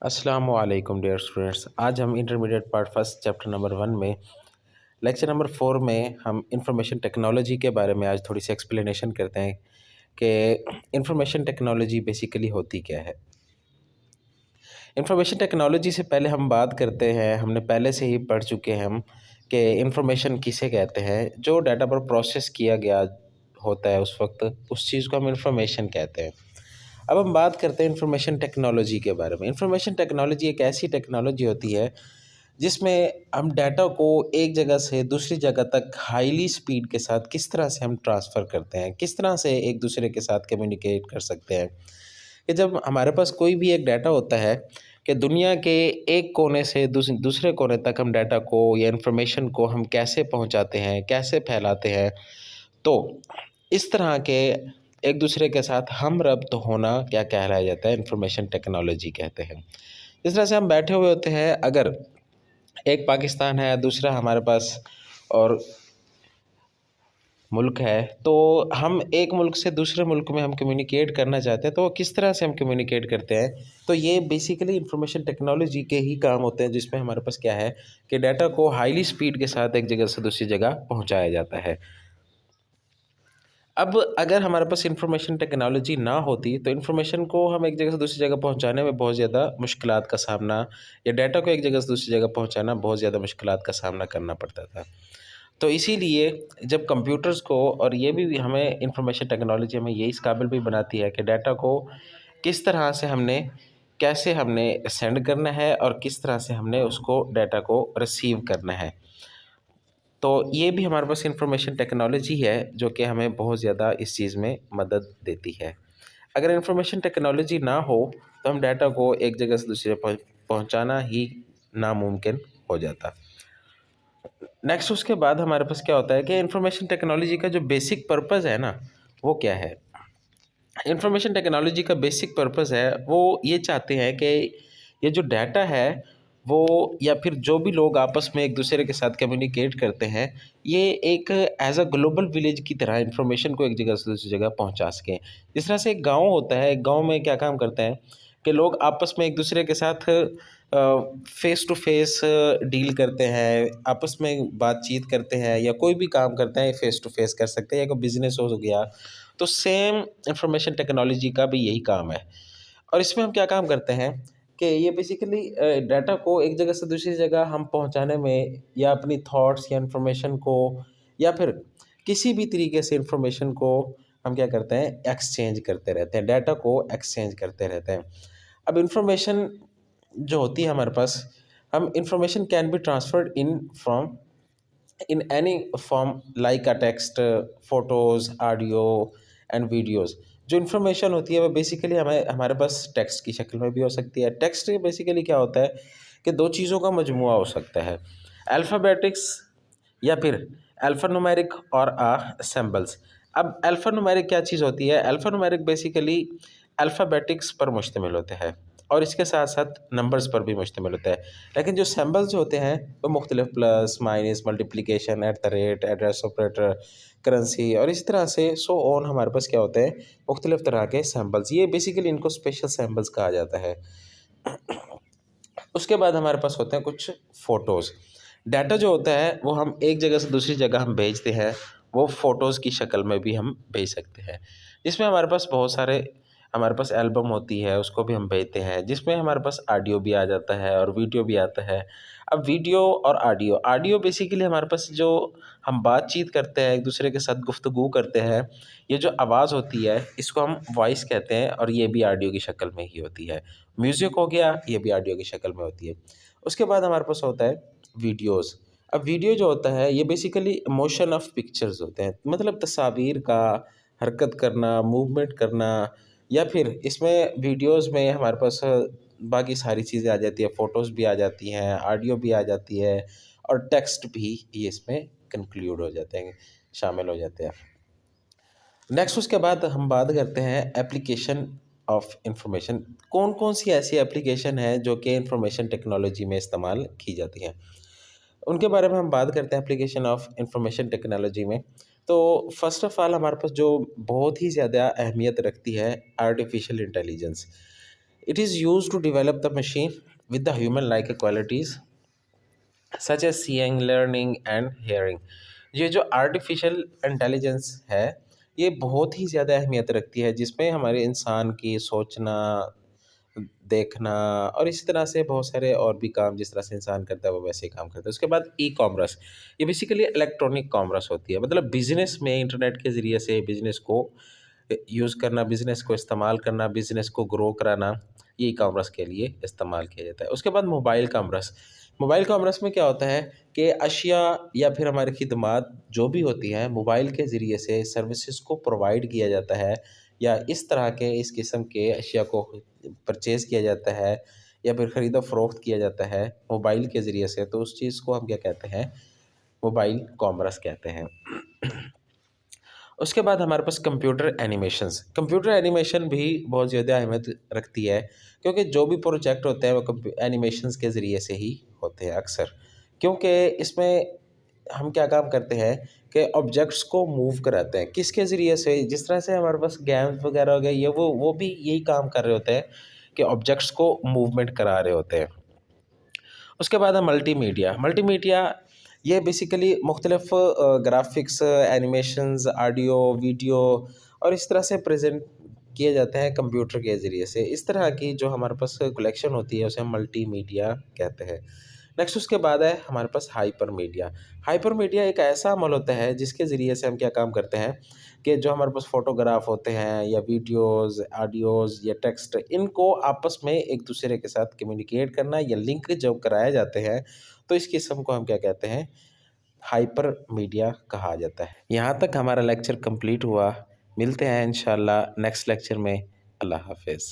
अस्सलामुअलैकुम dear students. आज हम intermediate part first chapter number 1 में लेक्चर नंबर 4 में हम इंफॉर्मेशन टेक्नोलॉजी के बारे में आज थोड़ी सी एक्सप्लेनेशन करते हैं कि इंफॉर्मेशन टेक्नोलॉजी बेसिकली होती क्या है। इंफॉर्मेशन टेक्नोलॉजी से पहले हम बात करते हैं, हमने पहले से ही पढ़ चुके हैं हम कि इंफॉर्मेशन किसे कहते हैं। जो डाटा पर प्रोसेस किया गया होता है उस वक्त उस चीज़ को हम इंफॉर्मेशन कहते हैं। अब हम बात करते हैं इंफॉर्मेशन टेक्नोलॉजी के बारे में। इंफॉर्मेशन टेक्नोलॉजी एक ऐसी टेक्नोलॉजी होती है जिसमें हम डाटा को एक जगह से दूसरी जगह तक हाईली स्पीड के साथ किस तरह से हम ट्रांसफ़र करते हैं, किस तरह से एक दूसरे के साथ कम्युनिकेट कर सकते हैं। कि जब हमारे पास कोई भी एक डाटा होता है कि दुनिया के एक कोने से दूसरे कोने तक हम डाटा को या इंफॉर्मेशन को हम कैसे पहुंचाते हैं, कैसे फैलाते हैं, तो इस तरह के एक दूसरे के साथ हम रब्त होना क्या कहलाया जाता है, इंफॉर्मेशन टेक्नोलॉजी कहते हैं। जिस तरह से हम बैठे हुए होते हैं, अगर एक पाकिस्तान है, दूसरा हमारे पास और मुल्क है, तो हम एक मुल्क से दूसरे मुल्क में हम कम्युनिकेट करना चाहते हैं, तो किस तरह से हम कम्युनिकेट करते हैं। तो ये बेसिकली इंफॉर्मेशन टेक्नोलॉजी के ही काम होते हैं, जिसमें हमारे पास क्या है कि डाटा को हाईली स्पीड के साथ एक जगह से दूसरी जगह पहुंचाया जाता है। अब अगर हमारे पास इंफॉर्मेशन टेक्नोलॉजी ना होती तो इन्फॉर्मेशन को हम एक जगह से दूसरी जगह पहुंचाने में बहुत ज़्यादा मुश्किलात का सामना, या डाटा को एक जगह से दूसरी जगह पहुंचाना बहुत ज़्यादा मुश्किलात का सामना करना पड़ता था। तो इसीलिए जब कंप्यूटर्स को, और ये भी हमें इंफॉर्मेशन टेक्नोलॉजी हमें ये इस काबिल भी बनाती है कि डाटा को किस तरह से हमने, कैसे हमने सेंड करना है और किस तरह से हमने उसको डाटा को रिसीव करना है। तो ये भी हमारे पास इंफॉर्मेशन टेक्नोलॉजी है जो कि हमें बहुत ज़्यादा इस चीज़ में मदद देती है। अगर इंफॉर्मेशन टेक्नोलॉजी ना हो तो हम डाटा को एक जगह से दूसरे पहुंचाना ही नामुमकिन हो जाता। नेक्स्ट उसके बाद हमारे पास क्या होता है कि इंफॉर्मेशन टेक्नोलॉजी का जो बेसिक पर्पज़ है ना, वो क्या है। इंफॉर्मेशन टेक्नोलॉजी का बेसिक पर्पज़ है, वो ये चाहते हैं कि ये जो डाटा है वो, या फिर जो भी लोग आपस में एक दूसरे के साथ कम्युनिकेट करते हैं, ये एक एज अ ग्लोबल विलेज की तरह इंफॉर्मेशन को एक जगह से दूसरी जगह पहुंचा सकें। जिस तरह से एक गांव होता है, एक गांव में क्या काम करते हैं कि लोग आपस में एक दूसरे के साथ फेस टू फेस डील करते हैं, आपस में बातचीत करते हैं, या कोई भी काम करते हैं फेस टू फेस कर सकते हैं, या कोई बिजनेस हो गया। तो सेम इंफॉर्मेशन टेक्नोलॉजी का भी यही काम है। और इसमें हम क्या काम करते हैं कि ये बेसिकली डाटा को एक जगह से दूसरी जगह हम पहुंचाने में, या अपनी थॉट्स या इंफॉर्मेशन को, या फिर किसी भी तरीके से इंफॉर्मेशन को हम क्या करते हैं, एक्सचेंज करते रहते हैं, डाटा को एक्सचेंज करते रहते हैं। अब इंफॉर्मेशन जो होती है हमारे पास, हम information can be transferred in any form like a text, photos, audio and videos. जो इन्फॉर्मेशन होती है वो बेसिकली हमें हमारे पास टेक्स्ट की शक्ल में भी हो सकती है। टेक्स्ट बेसिकली क्या होता है कि दो चीज़ों का मजमुआ हो सकता है, अल्फ़ाबेटिक्स या फिर अल्फ़ान्यूमेरिक और सिंबल्स। अब अल्फ़ान्यूमेरिक क्या चीज़ होती है, अल्फ़ान्यूमेरिक बेसिकली अल्फ़ाबेटिक्स पर मुश्तमिल होते हैं और इसके साथ साथ नंबर्स पर भी मुश्तमिल होता है। लेकिन जो सिंबल्स जो होते हैं वो मुख्तलिफ, plus, minus, multiplication, at the rate, address operator, currency और इस तरह से सो ऑन, हमारे पास क्या होते हैं मुख्तलिफ तरह के सिंबल्स। ये बेसिकली इनको स्पेशल सिंबल्स कहा जाता है। उसके बाद हमारे पास होते हैं कुछ फ़ोटोज़। डाटा जो होता है वो हम एक जगह से दूसरी जगह हम भेजते हैं, वो फ़ोटोज़ की शक्ल में भी हम भेज सकते हैं। जिसमें हमारे पास बहुत सारे, हमारे पास एल्बम होती है, उसको भी हम भेजते हैं, जिसमें हमारे पास ऑडियो भी आ जाता है और वीडियो भी आता है। अब वीडियो और ऑडियो, ऑडियो बेसिकली हमारे पास जो हम बातचीत करते हैं, एक दूसरे के साथ गुफ्तगू करते हैं, ये जो आवाज़ होती है इसको हम वॉइस कहते हैं, और ये भी ऑडियो की शक्ल में ही होती है। म्यूज़िक हो गया, ये भी ऑडियो की शक्ल में होती है। उसके बाद हमारे पास होता है वीडियोज़। अब वीडियो जो होता है ये बेसिकली मोशन ऑफ पिक्चर्स होते हैं, मतलब तस्वीर का हरकत करना, मूवमेंट करना, या फिर इसमें वीडियोज़ में हमारे पास बाकी सारी चीज़ें आ जाती है, फ़ोटोज़ भी आ जाती हैं, ऑडियो भी आ जाती है, और टेक्स्ट भी ये इसमें कंक्लूड हो जाते हैं, शामिल हो जाते हैं। नेक्स्ट उसके बाद हम बात करते हैं एप्लीकेशन ऑफ इंफॉर्मेशन। कौन कौन सी ऐसी एप्लीकेशन है जो कि इंफॉर्मेशन टेक्नोलॉजी में इस्तेमाल की जाती हैं, उनके बारे में हम बात करते हैं एप्लीकेशन ऑफ इंफॉर्मेशन टेक्नोलॉजी में। तो फर्स्ट ऑफ़ ऑल हमारे पास जो बहुत ही ज़्यादा अहमियत रखती है, artificial intelligence. It is used to develop the machine with the human-like qualities such as seeing learning and hearing. ये जो आर्टिफिशियल इंटेलिजेंस है ये बहुत ही ज़्यादा अहमियत रखती है जिसमें हमारे इंसान की सोचना, देखना और इसी तरह से बहुत सारे और भी काम जिस तरह से इंसान करता है वो वैसे ही काम करता है। उसके बाद ई कॉमर्स, ये बेसिकली इलेक्ट्रॉनिक कॉमर्स होती है, मतलब बिजनेस में इंटरनेट के ज़रिए से बिजनेस को यूज़ करना, बिजनेस को इस्तेमाल करना, बिजनेस को ग्रो कराना, ये ई कॉमर्स के लिए इस्तेमाल किया जाता है। उसके बाद मोबाइल कॉमर्स, मोबाइल कॉमर्स में क्या होता है कि अशिया या फिर हमारी खिदमत जो भी होती हैं मोबाइल के ज़रिए से सर्विसेज को प्रोवाइड किया जाता है या इस तरह के इस किस्म के अशिया को परचेज़ किया जाता है या फिर ख़रीदो फ़रोख्त किया जाता है मोबाइल के ज़रिए से, तो उस चीज़ को हम क्या कहते हैं, मोबाइल कॉमर्स कहते हैं। उसके बाद हमारे पास कंप्यूटर एनिमेशंस, कंप्यूटर एनिमेशन भी बहुत ज़्यादा अहमियत रखती है क्योंकि जो भी प्रोजेक्ट होते हैं वो एनिमेशंस के ज़रिए से ही होते हैं अक्सर, क्योंकि इसमें हम क्या काम करते हैं कि ऑब्जेक्ट्स को मूव कराते हैं किसके ज़रिए से, जिस तरह से हमारे पास गेम्स वगैरह हो गए ये वो भी यही काम कर रहे होते हैं कि ऑब्जेक्ट्स को मूवमेंट करा रहे होते हैं। उसके बाद है मल्टीमीडिया, मल्टीमीडिया ये बेसिकली मुख्तलिफ ग्राफिक्स, एनिमेशंस, ऑडियो, वीडियो और इस तरह से प्रेजेंट किए जाते हैं कंप्यूटर के ज़रिए से। इस तरह की जो हमारे पास कलेक्शन होती है उसे हम मल्टीमीडिया कहते हैं। नेक्स्ट उसके बाद है हमारे पास हाइपर मीडिया। हाइपर मीडिया एक ऐसा अमल होता है जिसके ज़रिए से हम क्या काम करते हैं कि जो हमारे पास फ़ोटोग्राफ होते हैं या वीडियोज़, ऑडियोज़ या टेक्स्ट, इनको आपस में एक दूसरे के साथ कम्युनिकेट करना या लिंक जब कराए जाते हैं, तो इस किस्म को हम क्या कहते हैं, हाइपर मीडिया कहा जाता है। यहाँ तक हमारा लेक्चर कंप्लीट हुआ। मिलते हैं इंशाल्लाह नेक्स्ट लेक्चर में। अल्लाह हाफ़िज़।